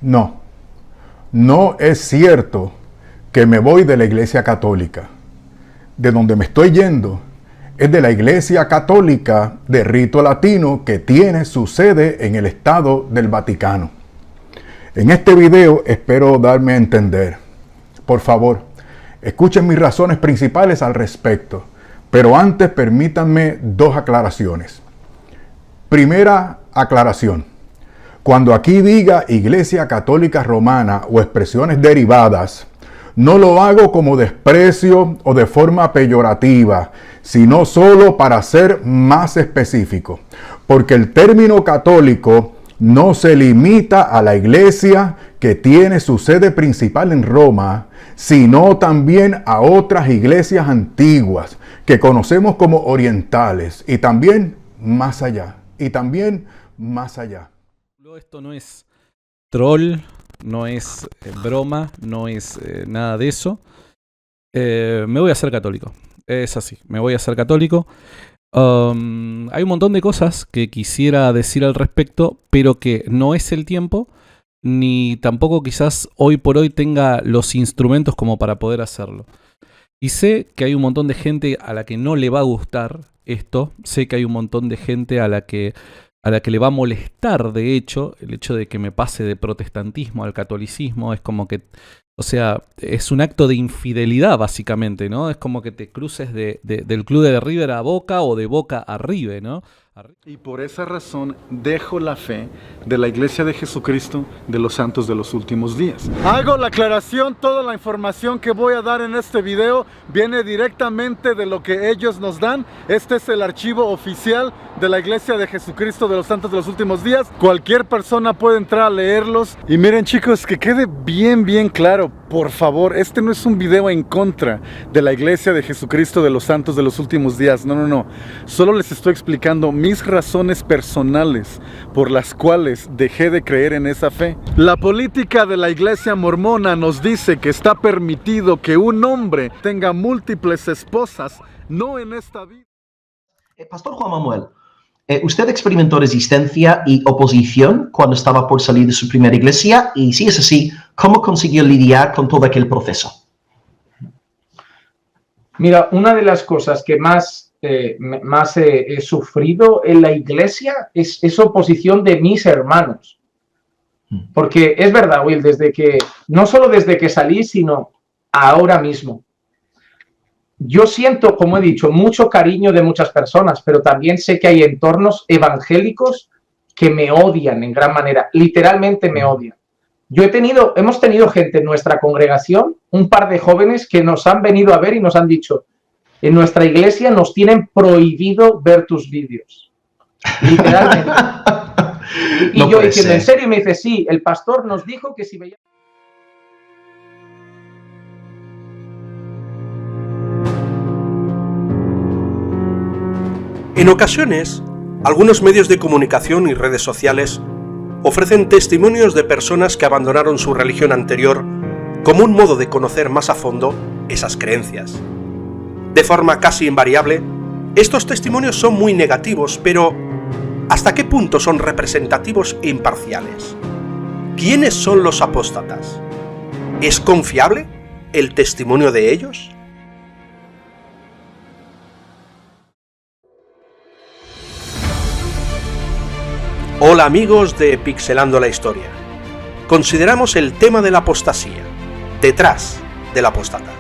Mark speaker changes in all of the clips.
Speaker 1: No, no es cierto que me voy de la Iglesia Católica. De donde me estoy yendo es de la Iglesia Católica de rito latino que tiene su sede en el Estado del Vaticano. En este video espero darme a entender. Por favor, escuchen mis razones principales al respecto, pero antes permítanme dos aclaraciones. Primera aclaración. Cuando aquí diga Iglesia Católica Romana o expresiones derivadas, no lo hago como desprecio o de forma peyorativa, sino solo para ser más específico, porque el término católico no se limita a la iglesia que tiene su sede principal en Roma, sino también a otras iglesias antiguas que conocemos como orientales y también más allá,
Speaker 2: Esto no es troll, no es broma, no es nada de eso. Me voy a hacer católico. Es así, me voy a hacer católico. Hay un montón de cosas que quisiera decir al respecto, pero que no es el tiempo, ni tampoco quizás hoy por hoy tenga los instrumentos como para poder hacerlo. Y sé que hay un montón de gente a la que no le va a gustar esto, sé que hay un montón de gente a la que le va a molestar, de hecho, el hecho de que me pase de protestantismo al catolicismo. Es como que, o sea, es un acto de infidelidad básicamente, ¿no? Es como que te cruces del club de River a Boca o de Boca a River, ¿no?
Speaker 3: Y por esa razón dejo la fe de la Iglesia de Jesucristo de los Santos de los Últimos Días. Hago la aclaración, toda la información que voy a dar en este video viene directamente de lo que ellos nos dan. Este es el archivo oficial de la Iglesia de Jesucristo de los Santos de los Últimos Días. Cualquier persona puede entrar a leerlos. Y miren, chicos, que quede bien claro, por favor, este no es un video en contra de la Iglesia de Jesucristo de los Santos de los Últimos Días. No. Solo les estoy explicando mis razones personales por las cuales dejé de creer en esa fe. La política de la Iglesia mormona nos dice que está permitido que un hombre tenga múltiples esposas, no en esta vida.
Speaker 4: Pastor Juan Manuel, ¿usted experimentó resistencia y oposición cuando estaba por salir de su primera iglesia? Y si es así, ¿cómo consiguió lidiar con todo aquel proceso?
Speaker 5: Mira, una de las cosas que más he sufrido en la iglesia es oposición de mis hermanos. Porque es verdad, Will, no solo desde que salí, sino ahora mismo. Yo siento, como he dicho, mucho cariño de muchas personas, pero también sé que hay entornos evangélicos que me odian en gran manera, literalmente me odian. Hemos tenido gente en nuestra congregación, un par de jóvenes que nos han venido a ver y nos han dicho: en nuestra iglesia nos tienen prohibido ver tus vídeos. Literalmente. Y no yo diciendo, ¿en serio? Y me dice, sí, el pastor nos dijo que si veía...
Speaker 6: En ocasiones, algunos medios de comunicación y redes sociales ofrecen testimonios de personas que abandonaron su religión anterior como un modo de conocer más a fondo esas creencias. De forma casi invariable, estos testimonios son muy negativos, pero ¿hasta qué punto son representativos e imparciales? ¿Quiénes son los apóstatas? ¿Es confiable el testimonio de ellos? Hola amigos de Pixelando la Historia. Consideramos el tema de la apostasía, detrás del apóstata.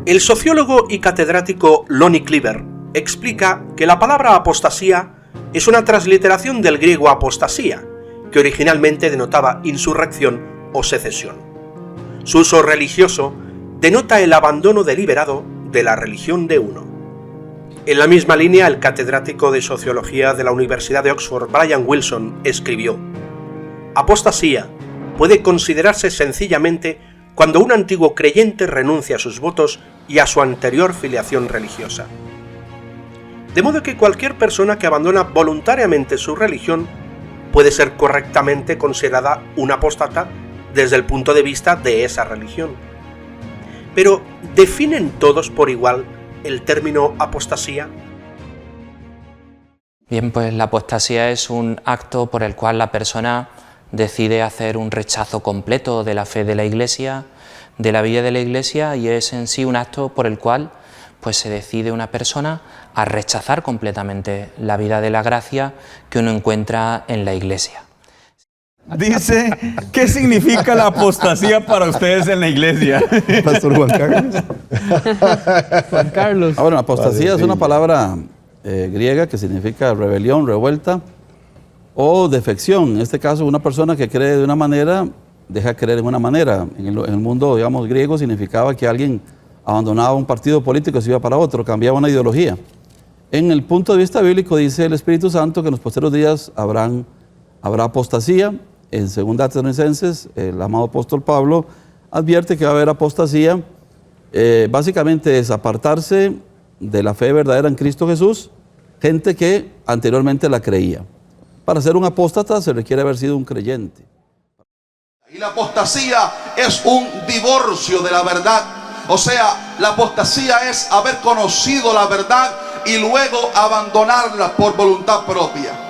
Speaker 6: El sociólogo y catedrático Lonnie Cleaver explica que la palabra apostasía es una transliteración del griego apostasía, que originalmente denotaba insurrección o secesión. Su uso religioso denota el abandono deliberado de la religión de uno. En la misma línea, el catedrático de Sociología de la Universidad de Oxford, Brian Wilson, escribió: apostasía puede considerarse sencillamente cuando un antiguo creyente renuncia a sus votos y a su anterior filiación religiosa. De modo que cualquier persona que abandona voluntariamente su religión puede ser correctamente considerada un apóstata desde el punto de vista de esa religión. Pero, ¿definen todos por igual el término apostasía?
Speaker 7: Bien, pues la apostasía es un acto por el cual la persona decide hacer un rechazo completo de la fe de la Iglesia, de la vida de la Iglesia, y es en sí un acto por el cual pues se decide una persona a rechazar completamente la vida de la gracia que uno encuentra en la Iglesia.
Speaker 8: Dice, ¿qué significa la apostasía para ustedes en la iglesia?
Speaker 1: Pastor Juan Carlos.
Speaker 2: Juan Carlos.
Speaker 8: Bueno, apostasía es una palabra griega que significa rebelión, revuelta o defección. En este caso, una persona que cree de una manera, deja de creer en una manera. En el mundo, digamos, griego significaba que alguien abandonaba un partido político y se iba para otro, cambiaba una ideología. En el punto de vista bíblico dice el Espíritu Santo que en los posteriores días habrá apostasía. En 2 Tesalonicenses, el amado apóstol Pablo advierte que va a haber apostasía. Básicamente es apartarse de la fe verdadera en Cristo Jesús, gente que anteriormente la creía. Para ser un apóstata se requiere haber sido un creyente.
Speaker 9: Y la apostasía es un divorcio de la verdad. O sea, la apostasía es haber conocido la verdad y luego abandonarla por voluntad propia.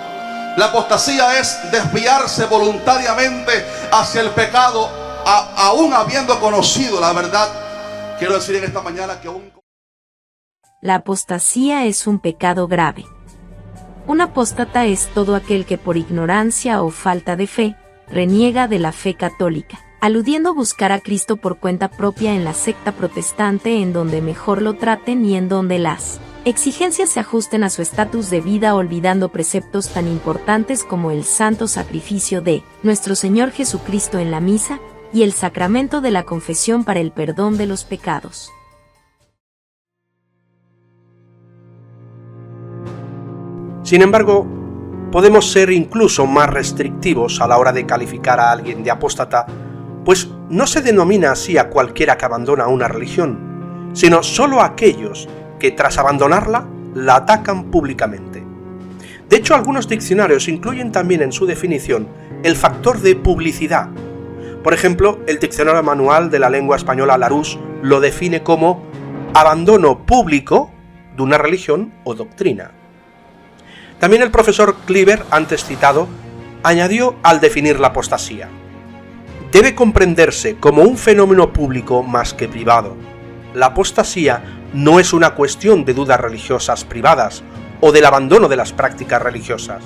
Speaker 9: La apostasía es desviarse voluntariamente hacia el pecado, aún habiendo conocido la verdad. Quiero decir en esta mañana que
Speaker 10: la apostasía es un pecado grave. Un apóstata es todo aquel que por ignorancia o falta de fe, reniega de la fe católica, aludiendo a buscar a Cristo por cuenta propia en la secta protestante en donde mejor lo traten y en donde las exigencias se ajusten a su estatus de vida, olvidando preceptos tan importantes como el santo sacrificio de nuestro Señor Jesucristo en la misa y el sacramento de la confesión para el perdón de los pecados.
Speaker 6: Sin embargo, podemos ser incluso más restrictivos a la hora de calificar a alguien de apóstata, pues no se denomina así a cualquiera que abandona una religión, sino solo a aquellos que tras abandonarla, la atacan públicamente. De hecho, algunos diccionarios incluyen también en su definición el factor de publicidad. Por ejemplo, el Diccionario Manual de la Lengua Española Larousse lo define como abandono público de una religión o doctrina. También el profesor Cleaver, antes citado, añadió al definir la apostasía: debe comprenderse como un fenómeno público más que privado. La apostasía no es una cuestión de dudas religiosas privadas o del abandono de las prácticas religiosas.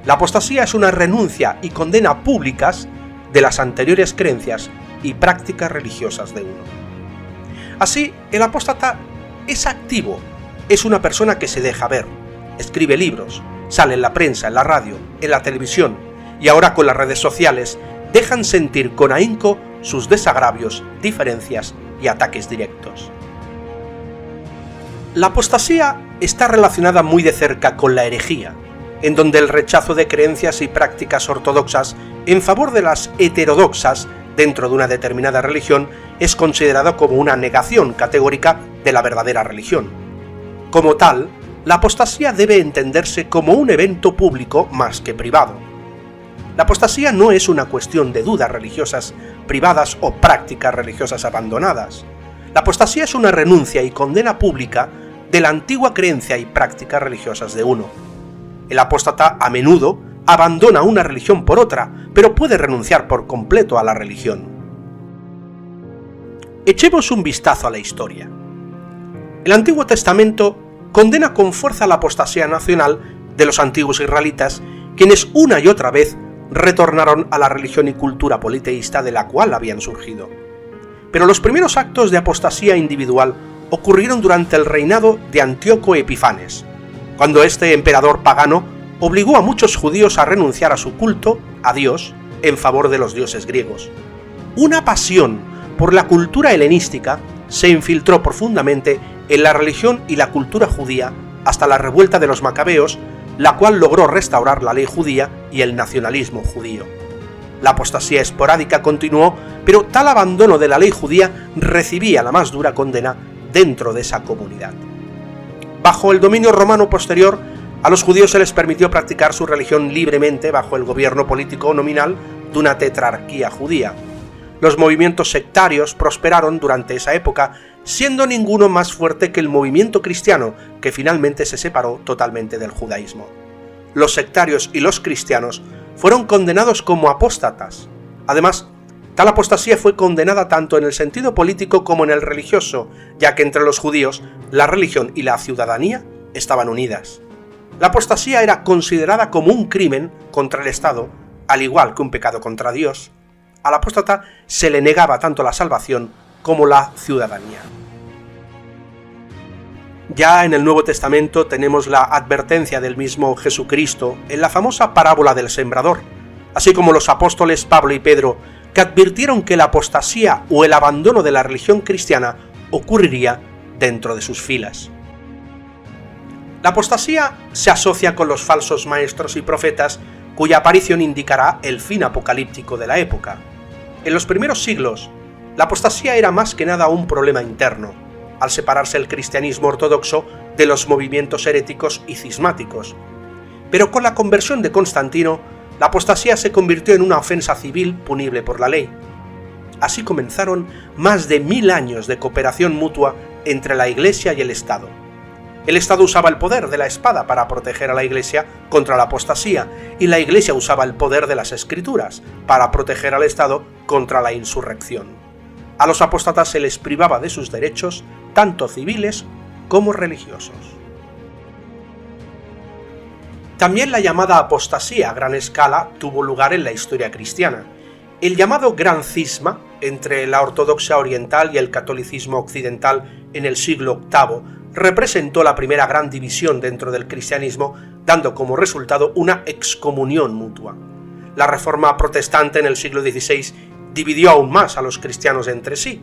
Speaker 6: La apostasía es una renuncia y condena públicas de las anteriores creencias y prácticas religiosas de uno. Así, el apóstata es activo, es una persona que se deja ver, escribe libros, sale en la prensa, en la radio, en la televisión, y ahora con las redes sociales dejan sentir con ahínco sus desagravios, diferencias y ataques directos. La apostasía está relacionada muy de cerca con la herejía, en donde el rechazo de creencias y prácticas ortodoxas en favor de las heterodoxas dentro de una determinada religión es considerado como una negación categórica de la verdadera religión. Como tal, la apostasía debe entenderse como un evento público más que privado. La apostasía no es una cuestión de dudas religiosas privadas o prácticas religiosas abandonadas. La apostasía es una renuncia y condena pública de la antigua creencia y prácticas religiosas de uno. El apóstata a menudo abandona una religión por otra, pero puede renunciar por completo a la religión. Echemos un vistazo a la historia. El Antiguo Testamento condena con fuerza la apostasía nacional de los antiguos israelitas, quienes una y otra vez retornaron a la religión y cultura politeísta de la cual habían surgido. Pero los primeros actos de apostasía individual ocurrieron durante el reinado de Antíoco Epifanes, cuando este emperador pagano obligó a muchos judíos a renunciar a su culto a Dios en favor de los dioses griegos. Una pasión por la cultura helenística se infiltró profundamente en la religión y la cultura judía hasta la revuelta de los macabeos, la cual logró restaurar la ley judía y el nacionalismo judío. La apostasía esporádica continuó, pero tal abandono de la ley judía recibía la más dura condena dentro de esa comunidad. Bajo el dominio romano posterior, a los judíos se les permitió practicar su religión libremente bajo el gobierno político nominal de una tetrarquía judía. Los movimientos sectarios prosperaron durante esa época, siendo ninguno más fuerte que el movimiento cristiano, que finalmente se separó totalmente del judaísmo. Los sectarios y los cristianos fueron condenados como apóstatas. Además, tal apostasía fue condenada tanto en el sentido político como en el religioso, ya que entre los judíos la religión y la ciudadanía estaban unidas. La apostasía era considerada como un crimen contra el Estado, al igual que un pecado contra Dios. Al apóstata se le negaba tanto la salvación como la ciudadanía. Ya en el Nuevo Testamento tenemos la advertencia del mismo Jesucristo en la famosa parábola del sembrador, así como los apóstoles Pablo y Pedro, que advirtieron que la apostasía o el abandono de la religión cristiana ocurriría dentro de sus filas. La apostasía se asocia con los falsos maestros y profetas, cuya aparición indicará el fin apocalíptico de la época. En los primeros siglos, la apostasía era más que nada un problema interno, al separarse el cristianismo ortodoxo de los movimientos heréticos y cismáticos. Pero con la conversión de Constantino, la apostasía se convirtió en una ofensa civil punible por la ley. Así comenzaron más de 1000 años de cooperación mutua entre la Iglesia y el Estado. El Estado usaba el poder de la espada para proteger a la Iglesia contra la apostasía, y la Iglesia usaba el poder de las Escrituras para proteger al Estado contra la insurrección. A los apóstatas se les privaba de sus derechos, tanto civiles como religiosos. También la llamada apostasía a gran escala tuvo lugar en la historia cristiana. El llamado Gran Cisma entre la ortodoxia oriental y el catolicismo occidental en el siglo VIII representó la primera gran división dentro del cristianismo, dando como resultado una excomunión mutua. La reforma protestante en el siglo XVI dividió aún más a los cristianos entre sí.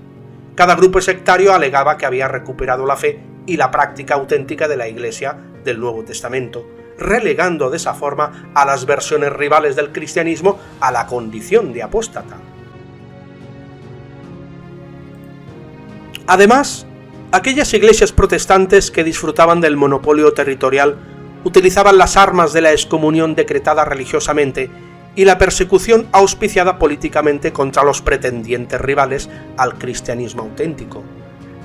Speaker 6: Cada grupo sectario alegaba que había recuperado la fe y la práctica auténtica de la Iglesia del Nuevo Testamento, relegando de esa forma a las versiones rivales del cristianismo a la condición de apóstata. Además, aquellas iglesias protestantes que disfrutaban del monopolio territorial utilizaban las armas de la excomunión decretada religiosamente y la persecución auspiciada políticamente contra los pretendientes rivales al cristianismo auténtico.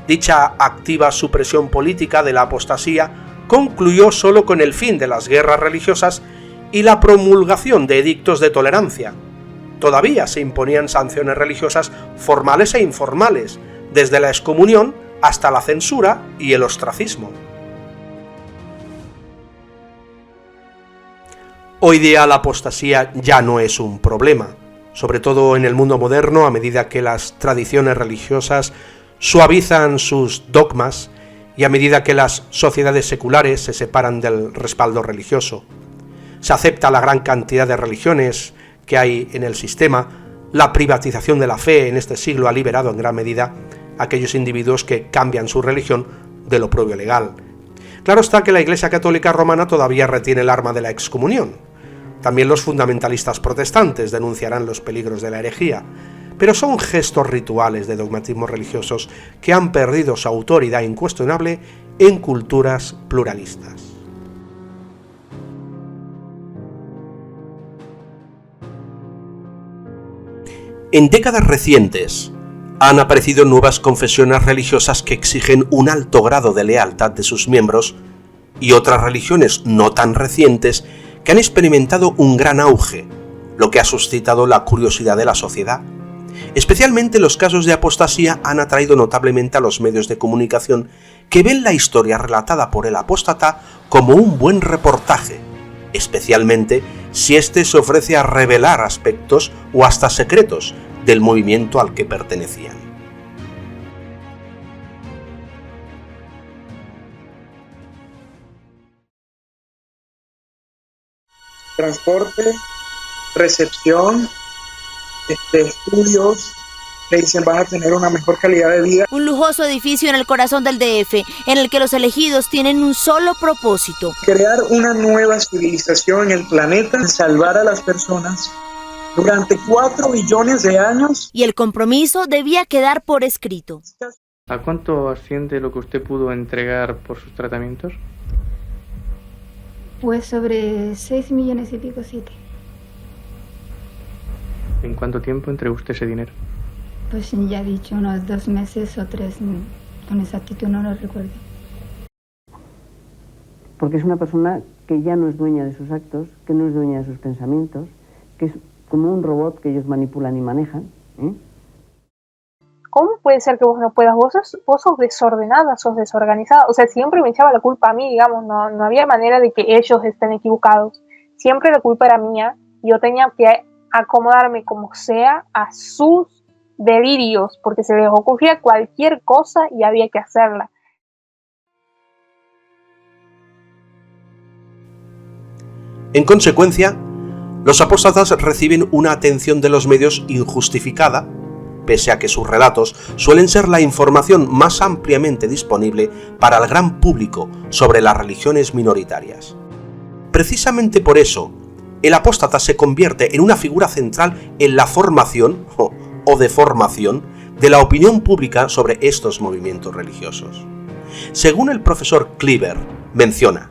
Speaker 6: Dicha activa supresión política de la apostasía concluyó solo con el fin de las guerras religiosas y la promulgación de edictos de tolerancia. Todavía se imponían sanciones religiosas formales e informales, desde la excomunión hasta la censura y el ostracismo. Hoy día la apostasía ya no es un problema, sobre todo en el mundo moderno, a medida que las tradiciones religiosas suavizan sus dogmas y a medida que las sociedades seculares se separan del respaldo religioso. Se acepta la gran cantidad de religiones que hay en el sistema. La privatización de la fe en este siglo ha liberado en gran medida a aquellos individuos que cambian su religión de lo propio legal. Claro está que la Iglesia Católica Romana todavía retiene el arma de la excomunión. También los fundamentalistas protestantes denunciarán los peligros de la herejía, pero son gestos rituales de dogmatismos religiosos que han perdido su autoridad incuestionable en culturas pluralistas. En décadas recientes han aparecido nuevas confesiones religiosas que exigen un alto grado de lealtad de sus miembros y otras religiones no tan recientes que han experimentado un gran auge, lo que ha suscitado la curiosidad de la sociedad. Especialmente los casos de apostasía han atraído notablemente a los medios de comunicación que ven la historia relatada por el apóstata como un buen reportaje, especialmente si éste se ofrece a revelar aspectos o hasta secretos del movimiento al que pertenecían.
Speaker 11: Transporte, recepción, estudios, le dicen van a tener una mejor calidad de vida.
Speaker 12: Un lujoso edificio en el corazón del DF, en el que los elegidos tienen un solo propósito:
Speaker 11: crear una nueva civilización en el planeta, salvar a las personas durante 4 billones de años.
Speaker 12: Y el compromiso debía quedar por escrito.
Speaker 13: ¿A cuánto asciende lo que usted pudo entregar por sus tratamientos?
Speaker 14: Pues sobre 6 millones y pico, 7.
Speaker 13: ¿En cuánto tiempo entregó usted ese dinero?
Speaker 14: pues ya he dicho, unos 2 meses o 3, con exactitud no lo recuerdo.
Speaker 15: Porque es una persona que ya no es dueña de sus actos, que no es dueña de sus pensamientos, que es como un robot que ellos manipulan y manejan.
Speaker 16: ¿Cómo puede ser que vos no puedas? Vos sos desordenada, sos desorganizada. O sea, siempre me echaba la culpa a mí, digamos, no había manera de que ellos estén equivocados. Siempre la culpa era mía. Yo tenía que acomodarme como sea a sus delirios, porque se les ocurría cualquier cosa y había que hacerla.
Speaker 6: En consecuencia, los apóstatas reciben una atención de los medios injustificada, pese a que sus relatos suelen ser la información más ampliamente disponible para el gran público sobre las religiones minoritarias. Precisamente por eso, el apóstata se convierte en una figura central en la formación o deformación de la opinión pública sobre estos movimientos religiosos. Según el profesor Cleaver menciona,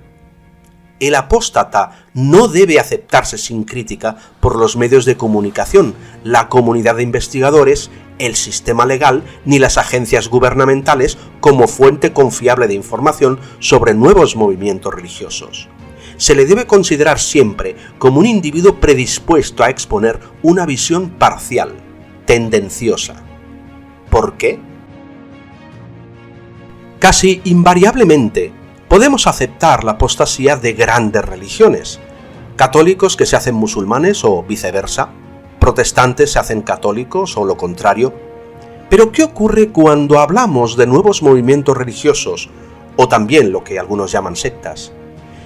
Speaker 6: el apóstata no debe aceptarse sin crítica por los medios de comunicación, la comunidad de investigadores, el sistema legal ni las agencias gubernamentales como fuente confiable de información sobre nuevos movimientos religiosos. Se le debe considerar siempre como un individuo predispuesto a exponer una visión parcial, tendenciosa. ¿Por qué? Casi invariablemente, podemos aceptar la apostasía de grandes religiones, católicos que se hacen musulmanes o viceversa, protestantes se hacen católicos o lo contrario. Pero ¿qué ocurre cuando hablamos de nuevos movimientos religiosos o también lo que algunos llaman sectas?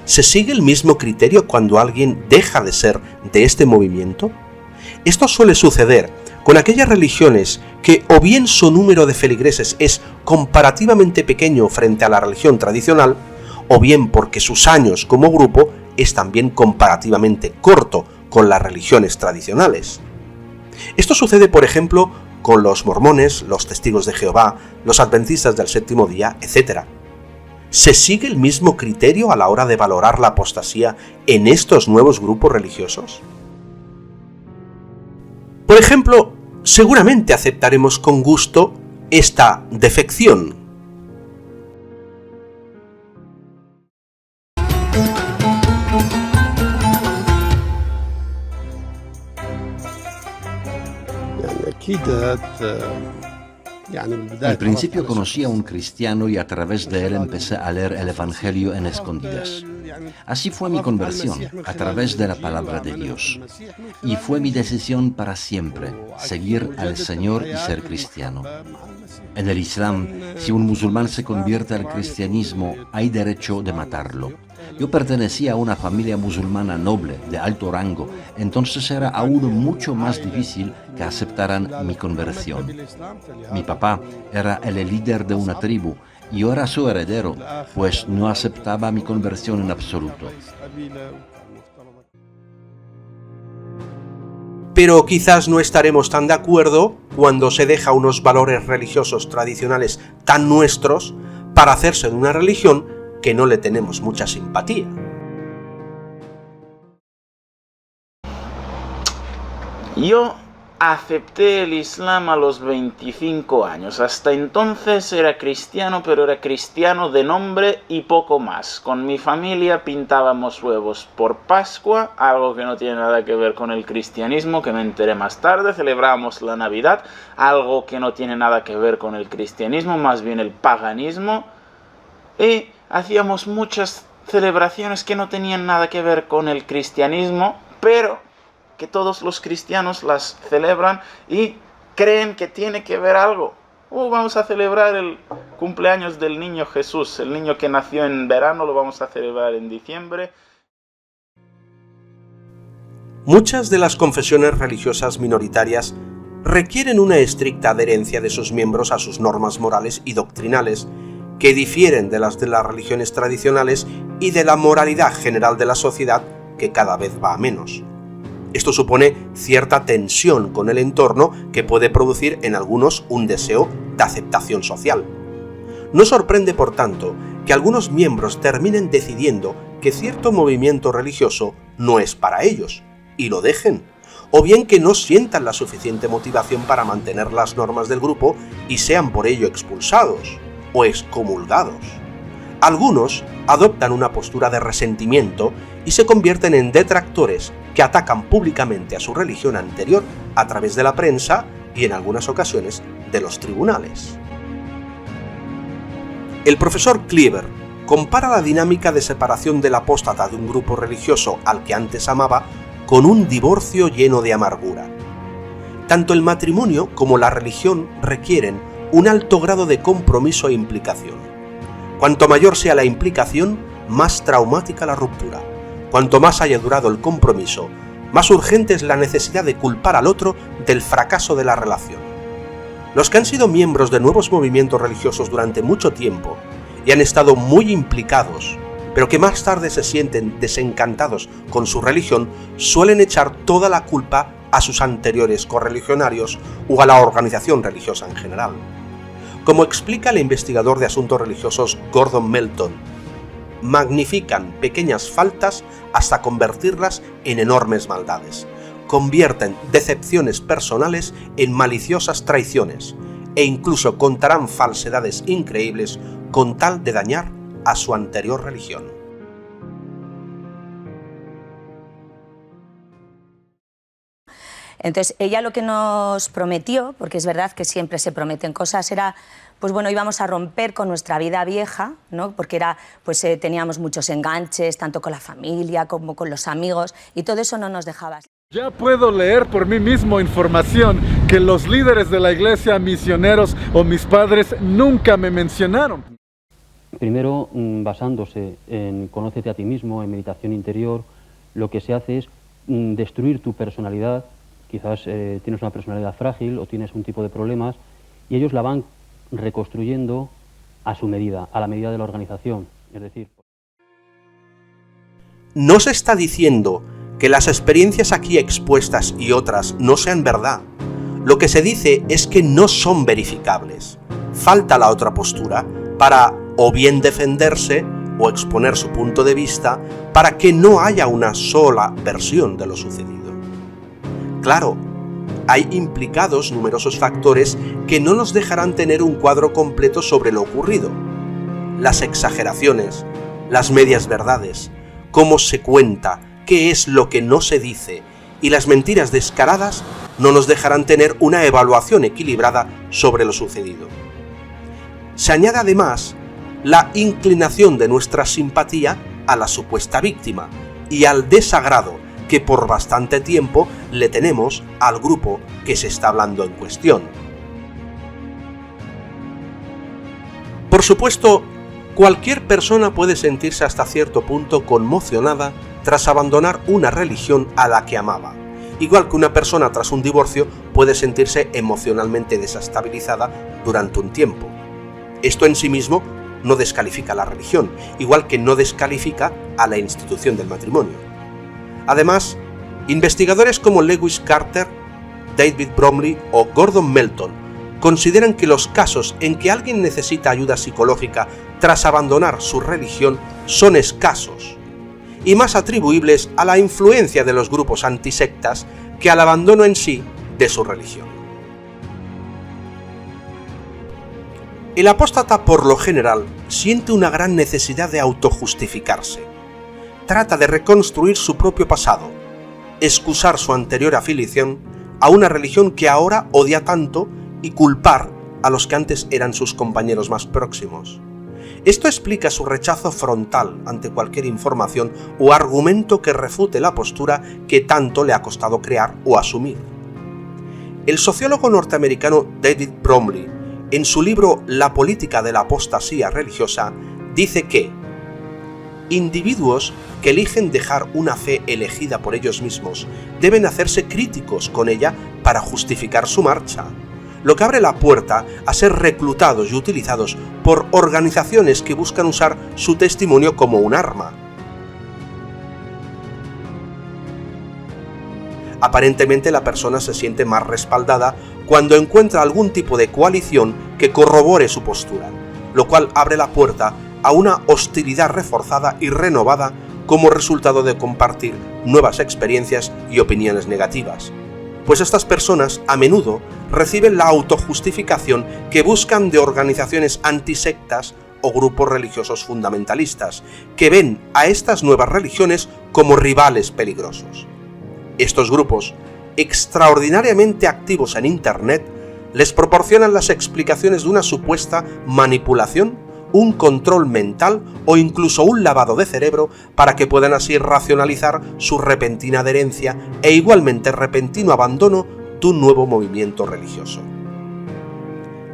Speaker 6: ¿Se sigue el mismo criterio cuando alguien deja de ser de este movimiento? Esto suele suceder con aquellas religiones que o bien su número de feligreses es comparativamente pequeño frente a la religión tradicional, o bien porque sus años como grupo es también comparativamente corto con las religiones tradicionales. Esto sucede, por ejemplo, con los mormones, los testigos de Jehová, los adventistas del séptimo día, etc. ¿Se sigue el mismo criterio a la hora de valorar la apostasía en estos nuevos grupos religiosos? Por ejemplo, seguramente aceptaremos con gusto esta defección.
Speaker 17: Al principio conocí a un cristiano y a través de él empecé a leer el Evangelio en escondidas. Así fue mi conversión, a través de la palabra de Dios. Y fue mi decisión para siempre, seguir al Señor y ser cristiano. En el Islam, si un musulmán se convierte al cristianismo, hay derecho de matarlo. Yo pertenecía a una familia musulmana noble, de alto rango, entonces era aún mucho más difícil que aceptaran mi conversión. Mi papá era el líder de una tribu y yo era su heredero, pues no aceptaba mi conversión en absoluto.
Speaker 6: Pero quizás no estaremos tan de acuerdo cuando se deja unos valores religiosos tradicionales tan nuestros para hacerse de una religión que no le tenemos mucha simpatía.
Speaker 18: Yo acepté el Islam a los 25 años. Hasta entonces era cristiano, pero era cristiano de nombre y poco más. Con mi familia pintábamos huevos por Pascua, algo que no tiene nada que ver con el cristianismo, que me enteré más tarde. Celebrábamos la Navidad, algo que no tiene nada que ver con el cristianismo, más bien el paganismo. Y hacíamos muchas celebraciones que no tenían nada que ver con el cristianismo, pero que todos los cristianos las celebran y creen que tiene que ver algo. Vamos a celebrar el cumpleaños del niño Jesús, el niño que nació en verano, lo vamos a celebrar en diciembre.
Speaker 6: Muchas de las confesiones religiosas minoritarias requieren una estricta adherencia de sus miembros a sus normas morales y doctrinales, que difieren de las religiones tradicionales y de la moralidad general de la sociedad, que cada vez va a menos. Esto supone cierta tensión con el entorno que puede producir en algunos un deseo de aceptación social. No sorprende, por tanto, que algunos miembros terminen decidiendo que cierto movimiento religioso no es para ellos, y lo dejen, o bien que no sientan la suficiente motivación para mantener las normas del grupo y sean por ello expulsados o excomulgados. Algunos adoptan una postura de resentimiento y se convierten en detractores que atacan públicamente a su religión anterior a través de la prensa y en algunas ocasiones de los tribunales. El profesor Cleaver compara la dinámica de separación del apóstata de un grupo religioso al que antes amaba con un divorcio lleno de amargura. Tanto el matrimonio como la religión requieren un alto grado de compromiso e implicación. Cuanto mayor sea la implicación, más traumática la ruptura. Cuanto más haya durado el compromiso, más urgente es la necesidad de culpar al otro del fracaso de la relación. Los que han sido miembros de nuevos movimientos religiosos durante mucho tiempo y han estado muy implicados, pero que más tarde se sienten desencantados con su religión, suelen echar toda la culpa a sus anteriores correligionarios o a la organización religiosa en general. Como explica el investigador de asuntos religiosos Gordon Melton, magnifican pequeñas faltas hasta convertirlas en enormes maldades, convierten decepciones personales en maliciosas traiciones e incluso contarán falsedades increíbles con tal de dañar a su anterior religión.
Speaker 19: Entonces, ella lo que nos prometió, porque es verdad que siempre se prometen cosas, era, pues bueno, íbamos a romper con nuestra vida vieja, ¿no? Porque era, pues teníamos muchos enganches, tanto con la familia como con los amigos, y todo eso no nos dejaba.
Speaker 3: Ya puedo leer por mí mismo información que los líderes de la iglesia, misioneros o mis padres nunca me mencionaron.
Speaker 20: Primero, basándose en conócete a ti mismo, en meditación interior, lo que se hace es destruir tu personalidad. Quizás tienes una personalidad frágil o tienes un tipo de problemas y ellos la van reconstruyendo a su medida, a la medida de la organización. Es decir,
Speaker 6: no se está diciendo que las experiencias aquí expuestas y otras no sean verdad. Lo que se dice es que no son verificables. Falta la otra postura para o bien defenderse o exponer su punto de vista para que no haya una sola versión de lo sucedido. Claro, hay implicados numerosos factores que no nos dejarán tener un cuadro completo sobre lo ocurrido. Las exageraciones, las medias verdades, cómo se cuenta, qué es lo que no se dice, y las mentiras descaradas no nos dejarán tener una evaluación equilibrada sobre lo sucedido. Se añade además la inclinación de nuestra simpatía a la supuesta víctima y al desagrado que por bastante tiempo le tenemos al grupo que se está hablando en cuestión. Por supuesto, cualquier persona puede sentirse hasta cierto punto conmocionada tras abandonar una religión a la que amaba, igual que una persona tras un divorcio puede sentirse emocionalmente desestabilizada durante un tiempo. Esto en sí mismo no descalifica a la religión, igual que no descalifica a la institución del matrimonio. Además, investigadores como Lewis Carter, David Bromley o Gordon Melton consideran que los casos en que alguien necesita ayuda psicológica tras abandonar su religión son escasos y más atribuibles a la influencia de los grupos antisectas que al abandono en sí de su religión. El apóstata, por lo general, siente una gran necesidad de autojustificarse. Trata de reconstruir su propio pasado, excusar su anterior afiliación a una religión que ahora odia tanto y culpar a los que antes eran sus compañeros más próximos. Esto explica su rechazo frontal ante cualquier información o argumento que refute la postura que tanto le ha costado crear o asumir. El sociólogo norteamericano David Bromley, en su libro La política de la apostasía religiosa, dice que individuos que eligen dejar una fe elegida por ellos mismos deben hacerse críticos con ella para justificar su marcha, lo que abre la puerta a ser reclutados y utilizados por organizaciones que buscan usar su testimonio como un arma. Aparentemente la persona se siente más respaldada cuando encuentra algún tipo de coalición que corrobore su postura, lo cual abre la puerta a una hostilidad reforzada y renovada como resultado de compartir nuevas experiencias y opiniones negativas. Pues estas personas a menudo reciben la autojustificación que buscan de organizaciones antisectas o grupos religiosos fundamentalistas, que ven a estas nuevas religiones como rivales peligrosos. Estos grupos, extraordinariamente activos en Internet, les proporcionan las explicaciones de una supuesta manipulación, un control mental o incluso un lavado de cerebro para que puedan así racionalizar su repentina adherencia e igualmente repentino abandono de un nuevo movimiento religioso.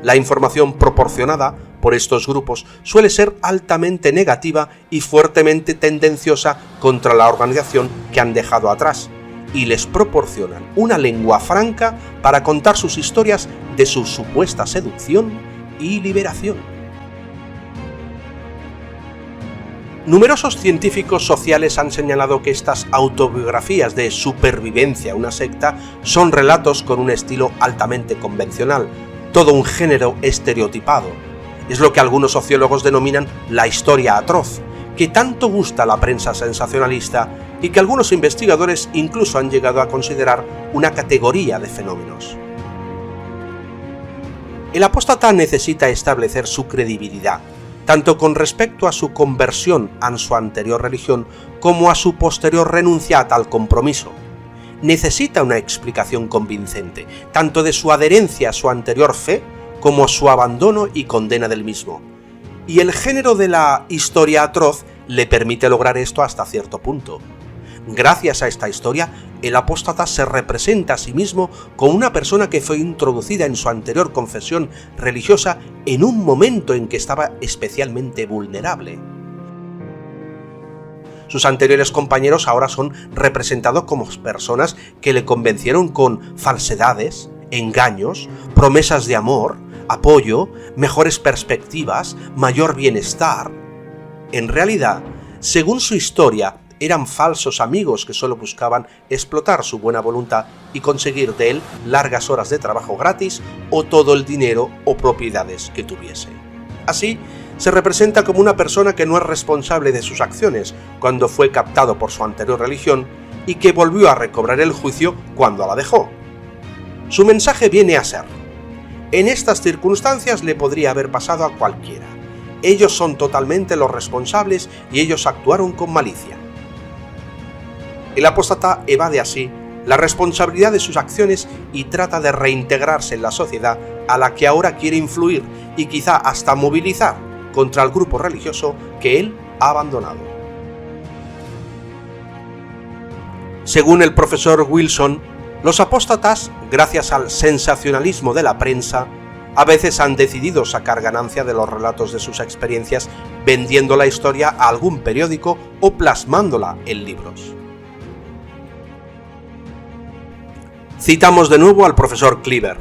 Speaker 6: La información proporcionada por estos grupos suele ser altamente negativa y fuertemente tendenciosa contra la organización que han dejado atrás, y les proporcionan una lengua franca para contar sus historias de su supuesta seducción y liberación. Numerosos científicos sociales han señalado que estas autobiografías de supervivencia a una secta son relatos con un estilo altamente convencional, todo un género estereotipado. Es lo que algunos sociólogos denominan la historia atroz, que tanto gusta a la prensa sensacionalista y que algunos investigadores incluso han llegado a considerar una categoría de fenómenos. El apóstata necesita establecer su credibilidad, tanto con respecto a su conversión a su anterior religión como a su posterior renuncia a tal compromiso. Necesita una explicación convincente, tanto de su adherencia a su anterior fe como a su abandono y condena del mismo. Y el género de la historia atroz le permite lograr esto hasta cierto punto. Gracias a esta historia, el apóstata se representa a sí mismo como una persona que fue introducida en su anterior confesión religiosa en un momento en que estaba especialmente vulnerable. Sus anteriores compañeros ahora son representados como personas que le convencieron con falsedades, engaños, promesas de amor, apoyo, mejores perspectivas, mayor bienestar. En realidad, según su historia, eran falsos amigos que solo buscaban explotar su buena voluntad y conseguir de él largas horas de trabajo gratis o todo el dinero o propiedades que tuviese. Así, se representa como una persona que no es responsable de sus acciones cuando fue captado por su anterior religión y que volvió a recobrar el juicio cuando la dejó. Su mensaje viene a ser: en estas circunstancias le podría haber pasado a cualquiera. Ellos son totalmente los responsables y ellos actuaron con malicia. El apóstata evade así la responsabilidad de sus acciones y trata de reintegrarse en la sociedad a la que ahora quiere influir y quizá hasta movilizar contra el grupo religioso que él ha abandonado. Según el profesor Wilson, los apóstatas, gracias al sensacionalismo de la prensa, a veces han decidido sacar ganancia de los relatos de sus experiencias vendiendo la historia a algún periódico o plasmándola en libros. Citamos de nuevo al profesor Cleaver.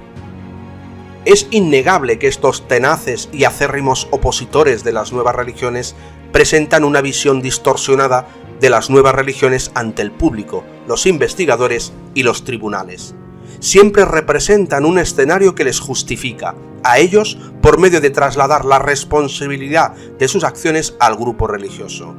Speaker 6: Es innegable que estos tenaces y acérrimos opositores de las nuevas religiones presentan una visión distorsionada de las nuevas religiones ante el público, los investigadores y los tribunales. Siempre representan un escenario que les justifica a ellos por medio de trasladar la responsabilidad de sus acciones al grupo religioso.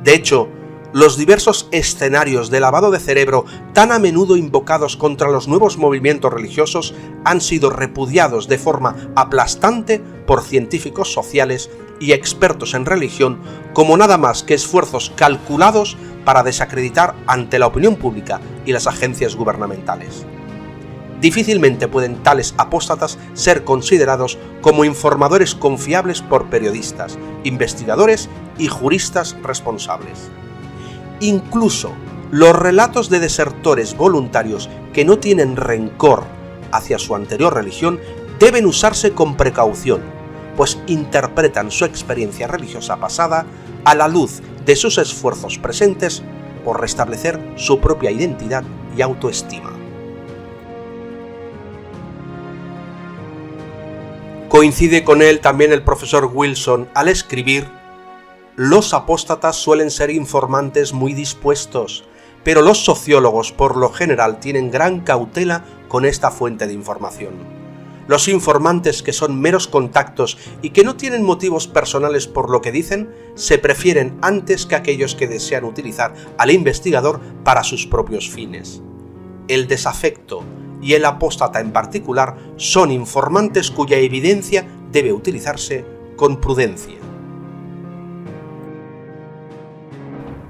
Speaker 6: De hecho, los diversos escenarios de lavado de cerebro tan a menudo invocados contra los nuevos movimientos religiosos han sido repudiados de forma aplastante por científicos sociales y expertos en religión como nada más que esfuerzos calculados para desacreditar ante la opinión pública y las agencias gubernamentales. Difícilmente pueden tales apóstatas ser considerados como informadores confiables por periodistas, investigadores y juristas responsables. Incluso los relatos de desertores voluntarios que no tienen rencor hacia su anterior religión deben usarse con precaución, pues interpretan su experiencia religiosa pasada a la luz de sus esfuerzos presentes por restablecer su propia identidad y autoestima. Coincide con él también el profesor Wilson al escribir: los apóstatas suelen ser informantes muy dispuestos, pero los sociólogos por lo general tienen gran cautela con esta fuente de información. Los informantes, que son meros contactos y que no tienen motivos personales por lo que dicen, se prefieren antes que aquellos que desean utilizar al investigador para sus propios fines. El desafecto y el apóstata en particular son informantes cuya evidencia debe utilizarse con prudencia.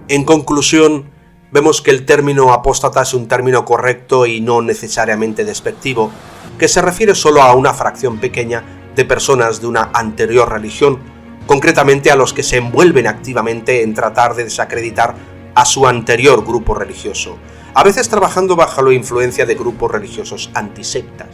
Speaker 6: En conclusión, vemos que el término apóstata es un término correcto y no necesariamente despectivo, que se refiere solo a una fracción pequeña de personas de una anterior religión, concretamente a los que se envuelven activamente en tratar de desacreditar a su anterior grupo religioso, a veces trabajando bajo la influencia de grupos religiosos antisectas.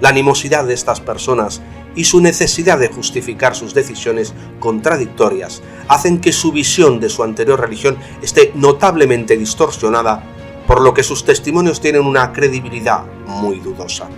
Speaker 6: La animosidad de estas personas y su necesidad de justificar sus decisiones contradictorias hacen que su visión de su anterior religión esté notablemente distorsionada, por lo que sus testimonios tienen una credibilidad muy dudosa.